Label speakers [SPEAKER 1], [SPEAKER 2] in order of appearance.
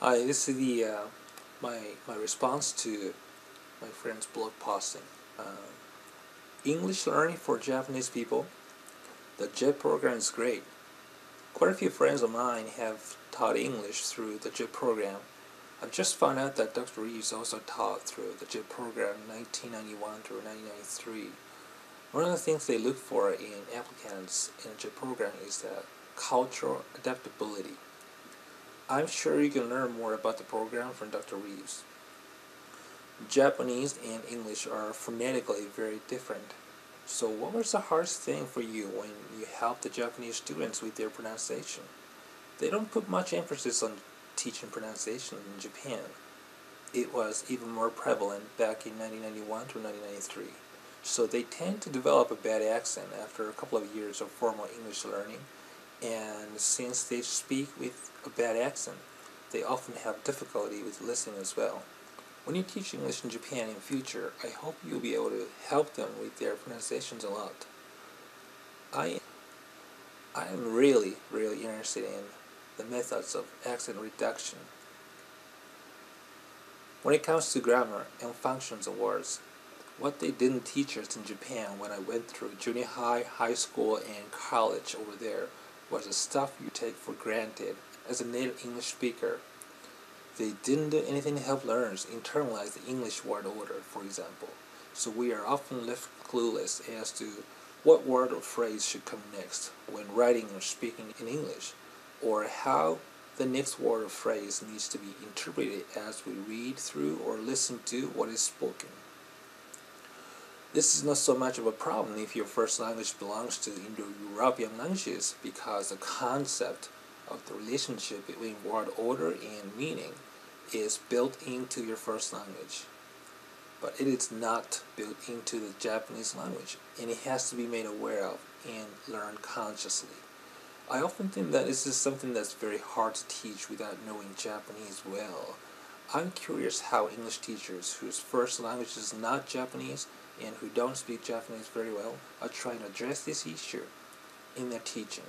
[SPEAKER 1] Hi, this is my response to my friend's blog posting. Uh, English learning for Japanese people. The JET program is great. Quite a few friends of mine have taught English through the JET program. I've just found out that Dr. Reeves also taught through the JET program in 1991 through 1993. One of the things they look for in applicants in the JET program is cultural adaptability. I'm sure you can learn more about the program from Dr. Reeves. Japanese and English are phonetically very different. So what was the hardest thing for you when you helped the Japanese students with their pronunciation? They don't put much emphasis on teaching pronunciation in Japan. It was even more prevalent back in 1991 to 1993. So they tend to develop a bad accent after a couple of years of formal English learning, and since they speak with a bad accent, they often have difficulty with listening as well. When you teach English in Japan in future, I hope you'll be able to help them with their pronunciations a lot. I am really interested in the methods of accent reduction. When it comes to grammar and functions of words, what they didn't teach us in Japan when I went through junior high, high school, and college over there was the stuff you take for granted as a native English speaker. They didn't do anything to help learners internalize the English word order, for example. So we are often left clueless as to what word or phrase should come next when writing or speaking in English, or how the next word or phrase needs to be interpreted as we read through or listen to what is spoken. This is not so much of a problem if your first language belongs to Indo-European languages, because the concept of the relationship between word order and meaning is built into your first language. But it is not built into the Japanese language, and it has to be made aware of and learned consciously. I often think that this is something that's very hard to teach without knowing Japanese well. I'm curious how English teachers whose first language is not Japanese and who don't speak Japanese very well are trying to address this issue in their teaching.